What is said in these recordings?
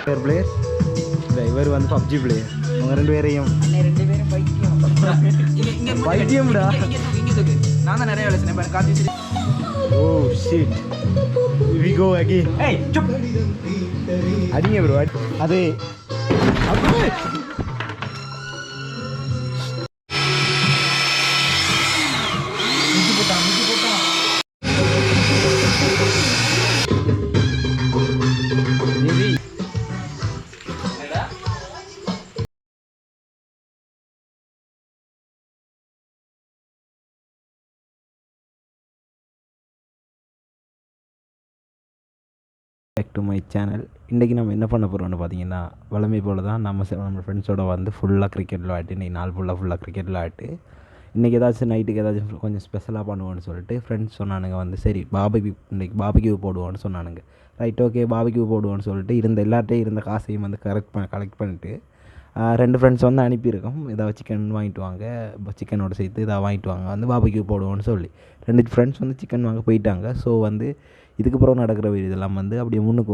Player இல்லை, இவர் வந்து பப்ஜி பிளேயர். அவங்க ரெண்டு பேரையும் பைத்தியம்டா. நான் தான் நிறைய வேலை செய்யணும். Karthi oh shit, we go again. ஏய் சுப். அடிங்க ப்ரோ. அது பேக் டு மை சேனல். இன்றைக்கி நம்ம என்ன பண்ண போகிறோம்னு பார்த்தீங்கன்னா, வழமை போல் தான் நம்ம ஃப்ரெண்ட்ஸோட வந்து ஃபுல்லாக கிரிக்கெட் விளையாட்டு. இன்றைக்கி நாள் ஃபுல்லாக கிரிக்கெட் விளையாட்டு. இன்றைக்கி ஏதாச்சும் நைட்டுக்கு ஏதாச்சும் கொஞ்சம் ஸ்பெஷலாக பண்ணுவோன்னு சொல்லிட்டு ஃப்ரெண்ட்ஸ் சொன்னானுங்க. வந்து சரி இன்றைக்கி பாபிக்யூ போடுவோன்னு சொன்னானுங்க. ரைட், ஓகே பாபிக்யூ போடுவோன்னு சொல்லிட்டு எல்லார்ட்டையும் இருந்த காசையும் வந்து கலெக்ட் பண்ணிவிட்டு 2 ஃப்ரெண்ட்ஸ் வந்து அனுப்பியிருக்கோம். ஏதாவது சிக்கன் வாங்கிட்டு வாங்க, சிக்கனோட சேர்த்து ஏதாவது வாங்கிட்டு வாங்க, வந்து பாபிக்யூ போடுவோன்னு சொல்லி 2 ஃப்ரெண்ட்ஸ் வந்து சிக்கன் வாங்க போயிட்டாங்க. ஸோ வந்து இதுக்கப்புறம் நடக்கிற இதெல்லாம் வந்து அப்படியே முன்னுக்கு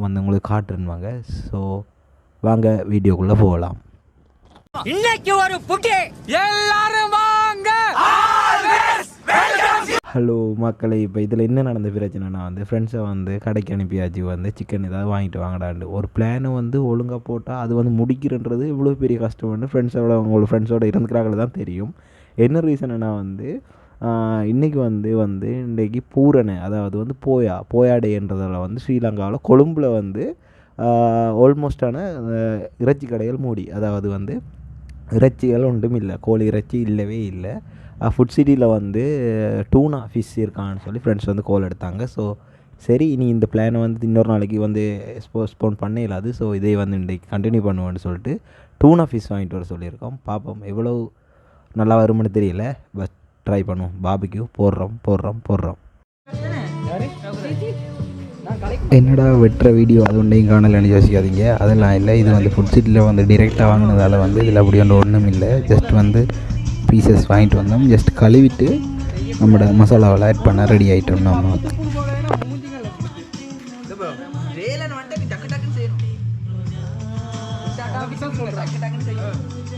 வந்து உங்களுக்கு காட்டுருவாங்க. ஸோ வாங்க வீடியோக்குள்ளே போகலாம். இன்னைக்கு ஒரு புட்டி எல்லாரும் வாங்க. ஹலோ மக்களை, இப்போ இதில் என்ன நடந்த பிரச்சனைனா வந்து ஃப்ரெண்ட்ஸை வந்து கடைக்கு அனுப்பியாச்சு. வந்து சிக்கன் ஏதாவது வாங்கிட்டு வாங்கடாண்டு ஒரு பிளானை வந்து ஒழுங்காக போட்டால் அது வந்து முடிக்கிறன்றது இவ்வளோ பெரிய கஷ்டம் வந்து உங்களோட ஃப்ரெண்ட்ஸோட இருந்துக்கிறாங்கள தான் தெரியும். என்ன ரீசன்னா வந்து இன்றைக்கி இன்றைக்கி பூரணை, அதாவது வந்து போயா டேன்றதில் வந்து ஸ்ரீலங்காவில் கொழும்பில் வந்து ஆல்மோஸ்டான இறைச்சி கடைகள் மூடி. அதாவது வந்து இறைச்சிகள் ஒன்றும் இல்லை, கோழி இறைச்சி இல்லவே இல்லை. ஃபுட் சிட்டியில் வந்து டூனா ஃபிஷ் இருக்கான்னு சொல்லி ஃப்ரெண்ட்ஸ் வந்து கால் எடுத்தாங்க. ஸோ சரி, இனி இந்த பிளானை வந்து இன்னொரு நாளைக்கு வந்து போஸ்ட்போன் பண்ண இல்லாது. ஸோ இதே வந்து இன்றைக்கி கண்டினியூ பண்ணுவோன்னு சொல்லிட்டு டூனா ஃபிஷ் வாங்கிட்டு வர சொல்லியிருக்கோம். பார்ப்போம் எவ்வளோ நல்லா வரும்னு தெரியல, பட் ட்ரை பண்ணுவோம். பாபிக்யூ போடுறோம். என்னடா வெட்டுற வீடியோ அது ஒன்றையும் காணலைன்னு யோசிக்காதீங்க. அதெல்லாம் இல்லை, இது வந்து ஃபுட் சிட்டியில் வந்து டிரெக்டாக வாங்கினதால் வந்து இதில் அப்படி ஒன்றும் இல்லை. ஜஸ்ட் வந்து பீசஸ் வாங்கிட்டு வந்தோம். ஜஸ்ட் கழுவிட்டு நம்மளோட மசாலாவில் ஆட் பண்ண ரெடி ஆகிட்டோம். நம்ம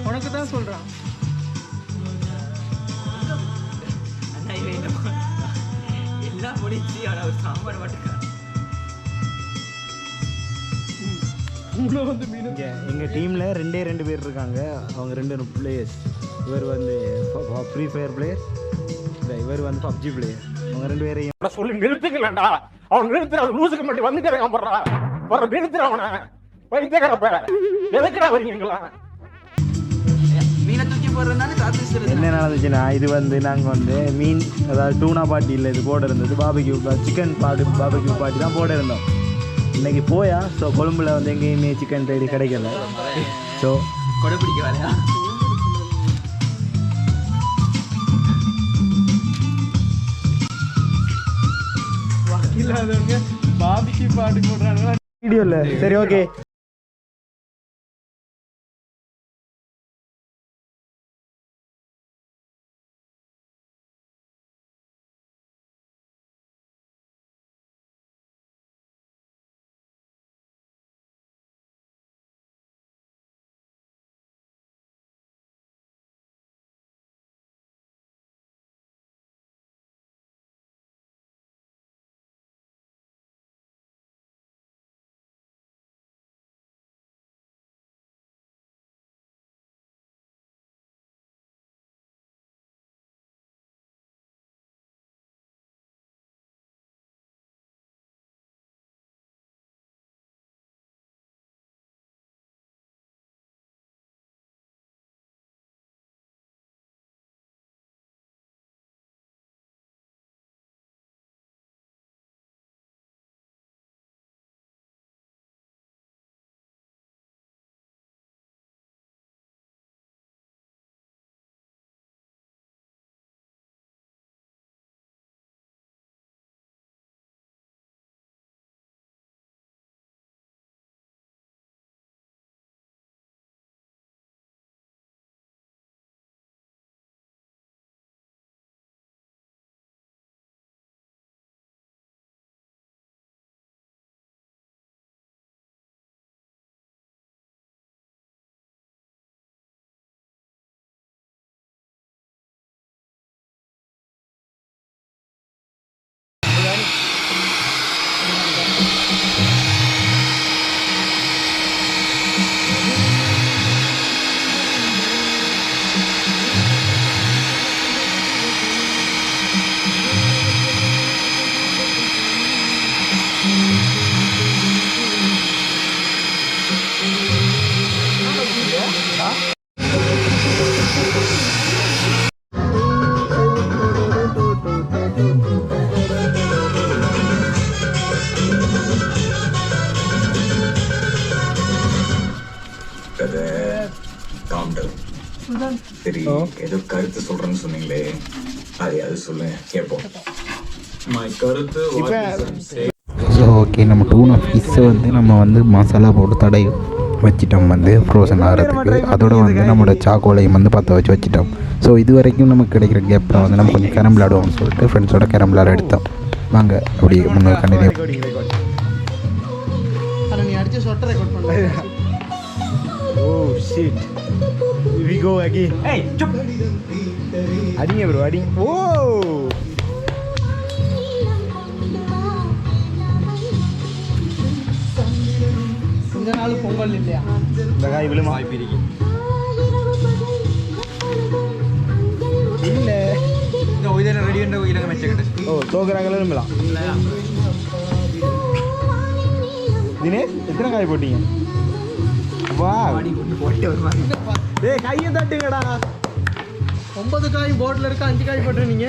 உனக்கு தான் சொல்கிறான். எல்லாம் முடிச்சு ஆனால் ஒரு சாம்பார் மட்டும் எங்கள் டீமில் 2 பேர் இருக்காங்க. அவங்க 2 பிளேயர்ஸ். இவர் வந்து ஃப்ரீ ஃபயர் பிளேயர், இவர் வந்து பப்ஜி பிளேயர். அவங்க 2 பேரையும் சொல்லி நிறுத்துக்கலடா. அவன் நிறுத்துற லூசுக்கு மட்டும் வந்துட்டு போடுறா நிறுத்துற அவனை வைத்தியக்கார எதுக்குடா வரீங்களா? மீனை தூக்கி போடுறதுனால என்ன நடந்துச்சுன்னா, இது வந்து நாங்கள் வந்து மீன், அதாவது டூனா பாட்டி இல்லை, இது போட இருந்தது பாபிக்யூ சிக்கன் பாபிக்யூ பாட்டி தான் போட இருந்தோம். இன்றைக்கி போயா. ஸோ கொழும்பில் வந்து எங்கேயுமே சிக்கன் ரெடி கிடைக்கல. ஸோ கொடை பிடிக்க வரையா இல்லாதவங்க பாபிக்கு பாட்டு போடுறாங்களா வீடியோ இல்லை. சரி, ஓகே. ஏதோ கருத்து சொல்றேன்னு சொன்னீங்களே அது சொல்லுங்க கேட்போம். My கருத்து ஸோ ஓகே, நம்ம டூனா ஃபிஷ்ஷை வந்து நம்ம வந்து மசாலா போட்டு தடை வச்சிட்டோம் வந்து ஃப்ரோசன் ஆகிறதுக்கு. அதோட வந்து நம்மளோட சாக்கோலையும் வந்து பற்ற வச்சிட்டோம். ஸோ இது வரைக்கும் நமக்கு கிடைக்கிற கேப்பில் வந்து நம்ம கொஞ்சம் கேரம் விளாடுவோம்னு சொல்லிட்டு ஃப்ரெண்ட்ஸோட கேரம் விளாட எடுத்தோம். வாங்க அப்படி முன்னே கண்டினியூ. நீ அடிச்சு சொட்ட ரெக்கார்ட் பண்ண. Oh shit, we go again. ஏய் சுப். அடிங்க ப்ரோ அடி. ஓ இந்த நாள் பொங்கல் இல்லையா? இந்த காய் விழுமா பிரிக்கி. இல்ல. இந்த ஒய்தன ரெடி பண்ண இலங்க மெச்சக்கட்ட. ஓ தோக்குறாங்களே விழுமலாம். இல்லையா? தினேஷ் எத்தனை காய் போட்டீங்க? வா அடி கொண்டு போட்டே வருவாங்க. டேய் கையை தட்டுங்கடா. 9 காய் போட்டில் இருக்க, 5 காய் போட்டு நீங்க.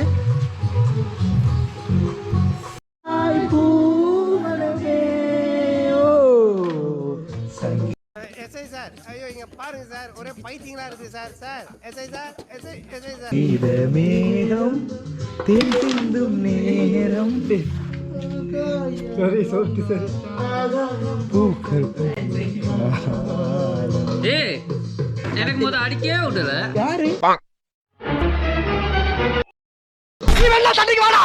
எஸ்ஐ சார், ஐயோ இங்க பாருங்க சார், ஒரே பைத்தியங்களா இருக்கு sir. Sir SI sir, SI sir. இந்த மேகம் தேன் சிந்தும் நேரம். சரி சொல்லிட்டு சரி. பூக்கள் ஏய் எனக்கு முத அடிக்கவே விடல. யாரு? நீ வேணா சண்டைக்கு வாடா,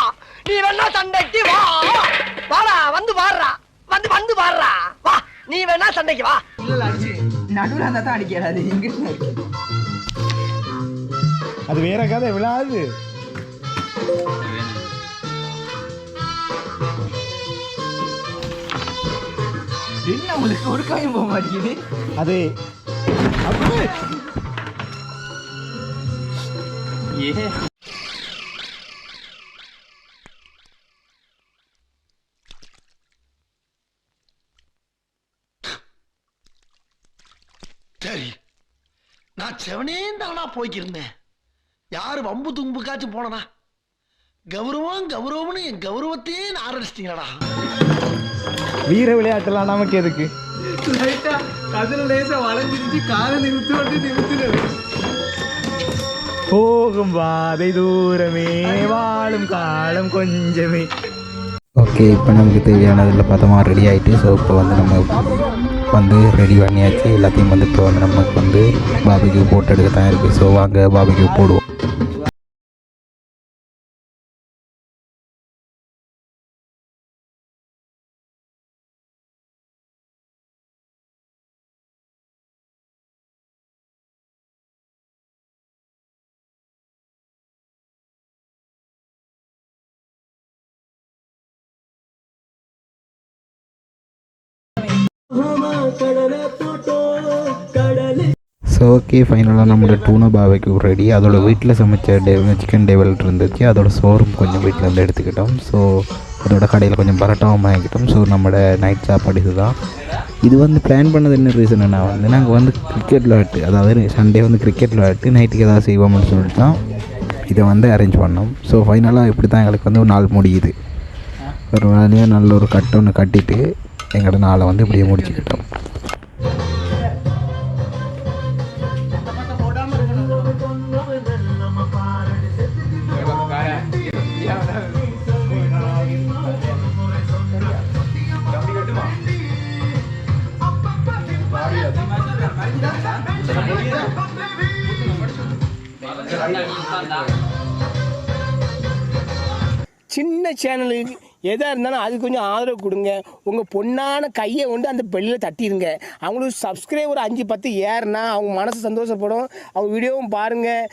நீ வேணா சண்டைக்கு வா. வாடா, வந்து பாடுறா, வந்து பாடுறா. வா, நீ வேணா சண்டைக்கு வா. நடுவுல அந்த தான் அடிக்கிறாரு. இங்கிட்டு அடிக்க. அது வேற கதை விழாது. என்ன உங்களுக்கு ஒரு காயும் போக மாட்டேங்குது. அது ஏ சரி, நான் செவனேந்தானா போய்க்கிருந்தேன். யாரு வம்பு தும்புக்காச்சும் போனனா? கௌரவம்னு என் கௌரவத்தையே ஆரம்பிச்சிட்டீங்களா? வீர விளையாட்டுலாம் நமக்கு எதுக்கு? லைட்டா கதிர லேசா வளைஞ்சிருச்சு, காலை நிறுத்து. போகும் பாதை தூரமே, வாழும் காலம் கொஞ்சமே. ஓகே, இப்போ நமக்கு தேவையானதில் பதமாக ரெடி ஆகிட்டு. ஸோ இப்போ வந்து நம்ம வந்து ரெடி பண்ணியாச்சு எல்லாத்தையும். வந்து இப்போ வந்து நமக்கு வந்து பாபிக்கு போட்டு எடுக்க தான் இருக்குது. ஸோ வாங்க பாபிக்கு போடுவோம். ஸோ ஓகே, ஃபைனலாக நம்மளோட டூனா பாபிக்கு ரெடி. அதோட வீட்டில் சமைச்ச சிக்கன் டேவல் இருந்துச்சு. அதோட சோறும் கொஞ்சம் வீட்டிலேருந்து எடுத்துக்கிட்டோம். ஸோ அதோட கடையில் கொஞ்சம் பரோட்டாவும் வாங்கிக்கிட்டோம். ஸோ நம்மளோட நைட் சாப்பாடு இதுதான். இது வந்து பிளான் பண்ணது என்ன ரீசன்னா வந்து நாங்கள் வந்து கிரிக்கெட் விளையாட்டு, அதாவது சண்டே வந்து கிரிக்கெட் விளையாட்டு நைட்டுக்கு ஏதாவது செய்வோம்னு சொல்லிட்டு தான் இதை வந்து அரேஞ்ச் பண்ணோம். ஸோ ஃபைனலாக இப்படி தான் எங்களுக்கு வந்து ஒரு நாள் முடியுது. ஒரு வேலையாக நல்ல ஒரு ஒன்று கட்டிட்டு எங்களோட நாளை வந்து இப்படியே முடிச்சுக்கிட்டோம். சின்ன சேனலுக்கு எதாக இருந்தாலும் அது கொஞ்சம் ஆதரவு கொடுங்க. உங்கள் பொண்ணான கையை கொண்டு அந்த பெல்லில் தட்டிடுங்க. அவங்களுக்கு சப்ஸ்கிரைபர் 5-10 ஏறுனா அவங்க மனசு சந்தோஷப்படும். அவங்க வீடியோவும் பாருங்கள்.